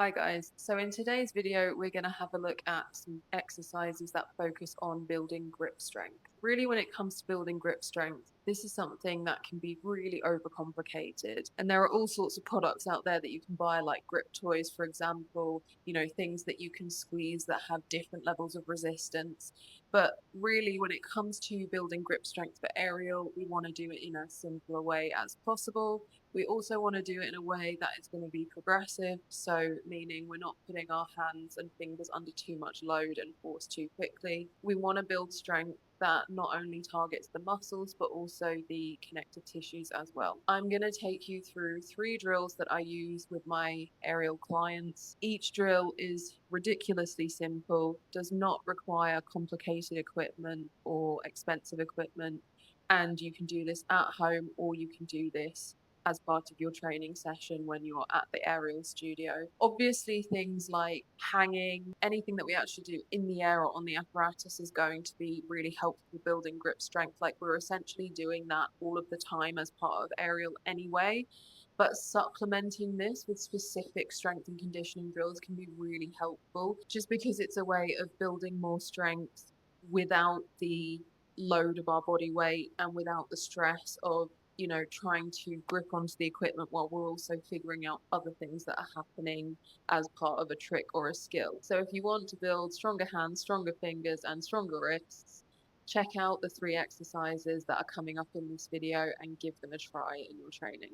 Hi guys, so in today's video we're going to have a look at some exercises that focus on building grip strength. Really when it comes to building grip strength, this is something that can be really overcomplicated, and there are all sorts of products out there that you can buy, like grip toys for example, things that you can squeeze that have different levels of resistance. But really when it comes to building grip strength for aerial, we want to do it in as simple a way as possible. We also want to do it in a way that is going to be progressive, so meaning we're not putting our hands and fingers under too much load and force too quickly. We want to build strength that not only targets the muscles but also the connective tissues as well. I'm going to take you through 3 drills that I use with my aerial clients. Each drill is ridiculously simple, does not require complicated equipment or expensive equipment, and you can do this at home or you can do this as part of your training session when you're at the aerial studio. Obviously, things like hanging, anything that we actually do in the air or on the apparatus is going to be really helpful building grip strength. Like we're essentially doing that all of the time as part of aerial anyway. But supplementing this with specific strength and conditioning drills can be really helpful just because it's a way of building more strength without the load of our body weight and without the stress of trying to grip onto the equipment while we're also figuring out other things that are happening as part of a trick or a skill. So if you want to build stronger hands, stronger fingers, and stronger wrists, check out the 3 exercises that are coming up in this video and give them a try in your training.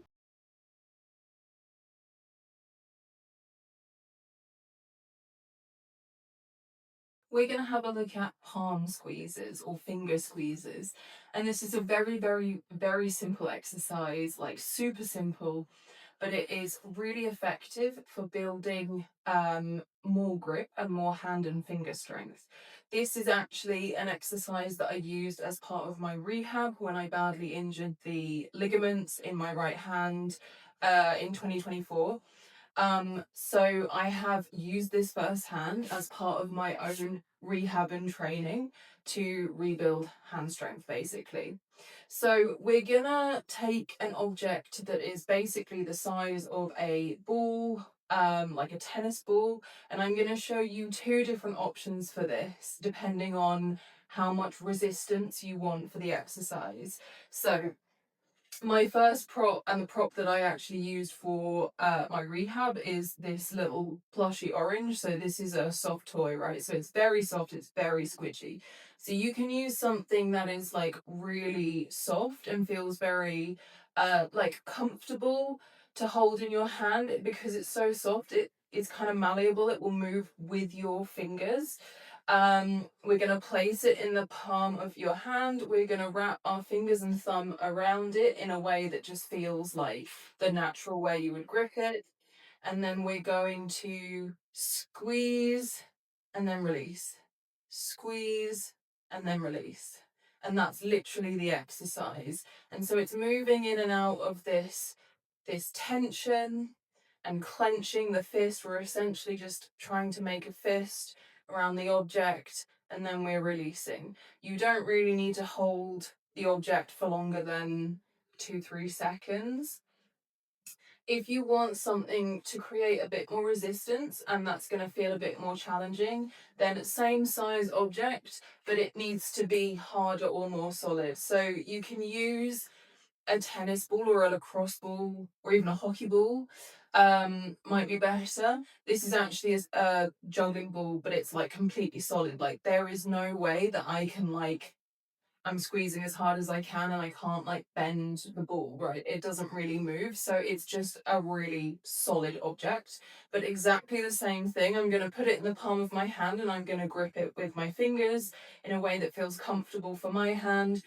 We're going to have a look at palm squeezes or finger squeezes. And this is a very, very, very simple exercise, like super simple, but it is really effective for building more grip and more hand and finger strength. This is actually an exercise that I used as part of my rehab when I badly injured the ligaments in my right hand in 2024. So I have used this firsthand as part of my own rehab and training to rebuild hand strength, basically. So we're gonna take an object that is basically the size of a ball, like a tennis ball, and I'm gonna show you 2 different options for this, depending on how much resistance you want for the exercise. So my first prop, and the prop that I actually used for my rehab, is this little plushy orange. So this is a soft toy, right? So it's very soft, it's very squidgy. So you can use something that is like really soft and feels very like comfortable to hold in your hand because it's so soft. It's kind of malleable. It will move with your fingers. We're going to place it in the palm of your hand. We're going to wrap our fingers and thumb around it in a way that just feels like the natural way you would grip it. And then we're going to squeeze and then release. Squeeze and then release. And that's literally the exercise. And so it's moving in and out of this tension and clenching the fist. We're essentially just trying to make a fist around the object, and then we're releasing. You don't really need to hold the object for longer than 2-3 seconds. If you want something to create a bit more resistance and that's going to feel a bit more challenging, then same size object, but it needs to be harder or more solid. So you can use a tennis ball or a lacrosse ball or even a hockey ball, might be better. This is actually a juggling ball, but it's like completely solid. Like there is no way that I can like I'm squeezing as hard as I can and I can't like bend the ball, right? It doesn't really move. So it's just a really solid object. But exactly the same thing. I'm going to put it in the palm of my hand and I'm going to grip it with my fingers in a way that feels comfortable for my hand.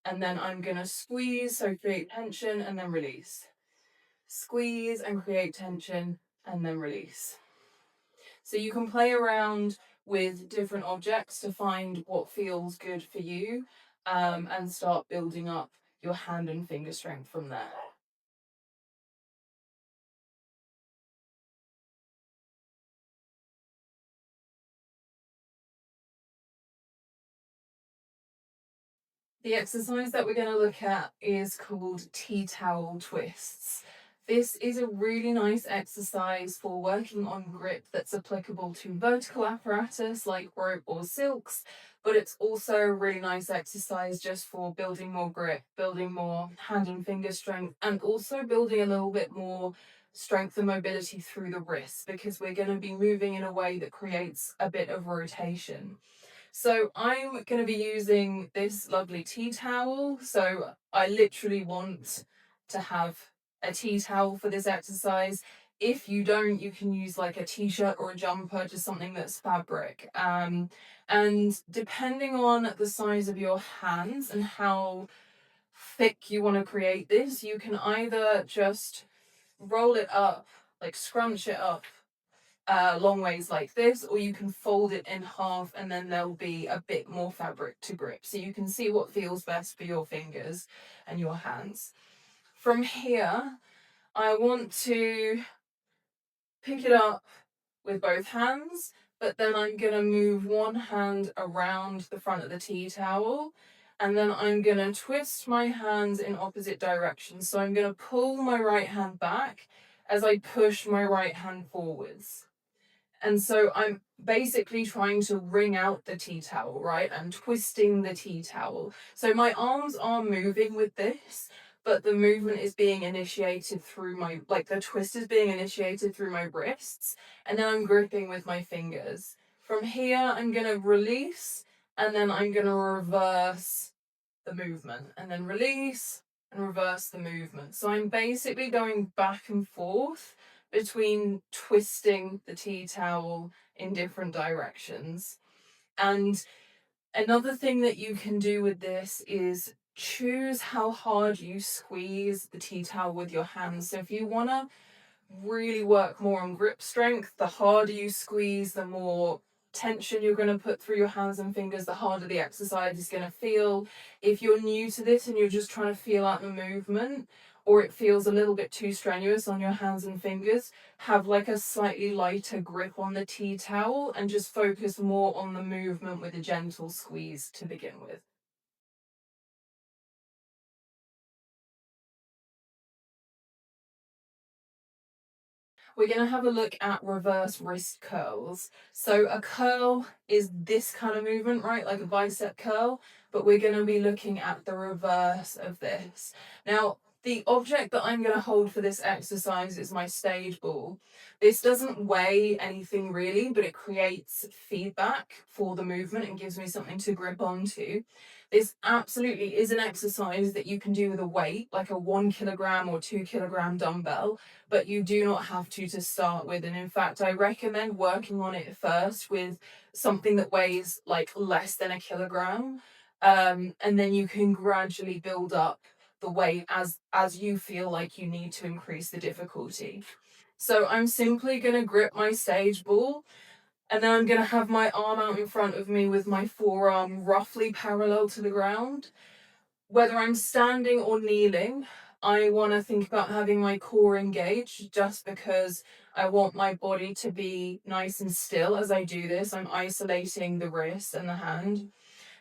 And then I'm going to squeeze, so create tension and then release. Squeeze and create tension and then release. So you can play around with different objects to find what feels good for you, and start building up your hand and finger strength from there. The exercise that we're going to look at is called tea towel twists. This is a really nice exercise for working on grip that's applicable to vertical apparatus like rope or silks, but it's also a really nice exercise just for building more grip, building more hand and finger strength, and also building a little bit more strength and mobility through the wrists, because we're going to be moving in a way that creates a bit of rotation. So I'm going to be using this lovely tea towel. So I literally want to have a tea towel for this exercise. If you don't, you can use like a t-shirt or a jumper, just something that's fabric. And depending on the size of your hands and how thick you want to create this, you can either just roll it up, like scrunch it up long ways like this, or you can fold it in half and then there'll be a bit more fabric to grip. So you can see what feels best for your fingers and your hands. From here, I want to pick it up with both hands, but then I'm going to move one hand around the front of the tea towel, and then I'm going to twist my hands in opposite directions. So I'm going to pull my right hand back as I push my right hand forwards. And so I'm basically trying to wring out the tea towel, right? I'm twisting the tea towel. So my arms are moving with this, but the movement is being initiated through like the twist is being initiated through my wrists, and then I'm gripping with my fingers. From here, I'm going to release, and then I'm going to reverse the movement, and then release and reverse the movement. So I'm basically going back and forth between twisting the tea towel in different directions. And another thing that you can do with this is choose how hard you squeeze the tea towel with your hands. So if you want to really work more on grip strength, the harder you squeeze, the more tension you're going to put through your hands and fingers, the harder the exercise is going to feel. If you're new to this and you're just trying to feel out the movement, or it feels a little bit too strenuous on your hands and fingers, have like a slightly lighter grip on the tea towel and just focus more on the movement with a gentle squeeze to begin with. We're going to have a look at reverse wrist curls. So a curl is this kind of movement, right? Like a bicep curl, but we're going to be looking at the reverse of this. Now, the object that I'm going to hold for this exercise is my stage ball. This doesn't weigh anything really, but it creates feedback for the movement and gives me something to grip onto. This absolutely is an exercise that you can do with a weight, like a 1 kilogram or 2 kilogram dumbbell, but you do not have to start with. And in fact, I recommend working on it first with something that weighs like less than a kilogram. And then you can gradually build up the weight as you feel like you need to increase the difficulty. So I'm simply going to grip my stage ball, and then I'm going to have my arm out in front of me with my forearm roughly parallel to the ground. Whether I'm standing or kneeling, I want to think about having my core engaged, just because I want my body to be nice and still as I do this. I'm isolating the wrist and the hand.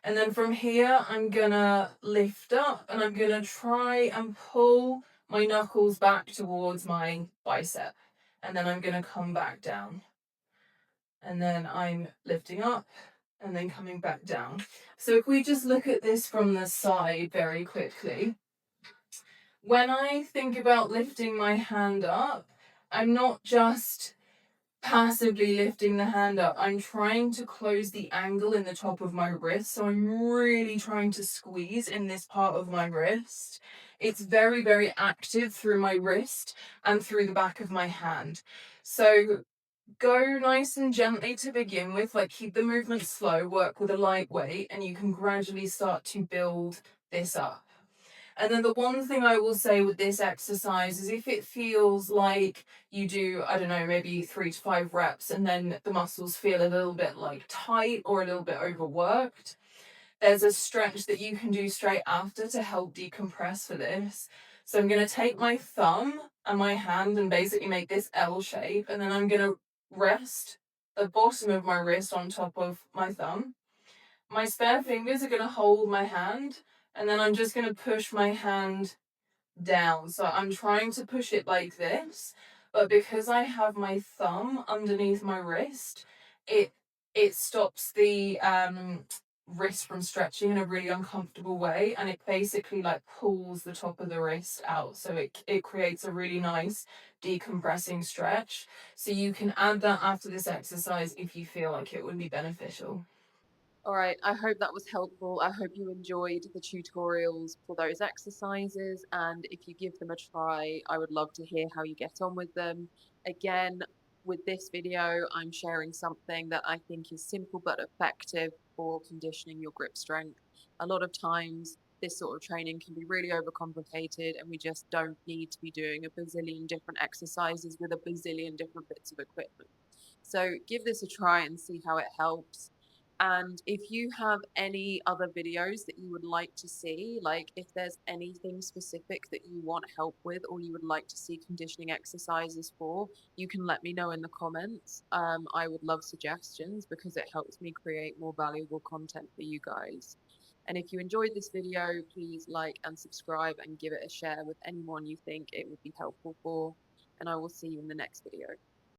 And then from here, I'm gonna lift up and I'm gonna try and pull my knuckles back towards my bicep. And then I'm gonna come back down. And then I'm lifting up and then coming back down. So if we just look at this from the side very quickly, when I think about lifting my hand up, I'm not just passively lifting the hand up. I'm trying to close the angle in the top of my wrist. So I'm really trying to squeeze in this part of my wrist. It's very, very active through my wrist and through the back of my hand. So go nice and gently to begin with, like keep the movement slow, work with a light weight, and you can gradually start to build this up. And then the one thing I will say with this exercise is if it feels like you do, I don't know, maybe 3 to 5 reps and then the muscles feel a little bit like tight or a little bit overworked, there's a stretch that you can do straight after to help decompress for this. So I'm going to take my thumb and my hand and basically make this L shape, and then I'm going to rest the bottom of my wrist on top of my thumb. My spare fingers are going to hold my hand, and then I'm just going to push my hand down. So I'm trying to push it like this, but because I have my thumb underneath my wrist, it it stops the wrist from stretching in a really uncomfortable way, and it basically like pulls the top of the wrist out. So it creates a really nice decompressing stretch. So you can add that after this exercise if you feel like it would be beneficial. All right, I hope that was helpful. I hope you enjoyed the tutorials for those exercises, and if you give them a try, I would love to hear how you get on with them. Again, with this video, I'm sharing something that I think is simple but effective for conditioning your grip strength. A lot of times, this sort of training can be really overcomplicated, and we just don't need to be doing a bazillion different exercises with a bazillion different bits of equipment. So give this a try and see how it helps. And if you have any other videos that you would like to see, like if there's anything specific that you want help with or you would like to see conditioning exercises for, you can let me know in the comments. I would love suggestions because it helps me create more valuable content for you guys. And if you enjoyed this video, please like and subscribe and give it a share with anyone you think it would be helpful for. And I will see you in the next video.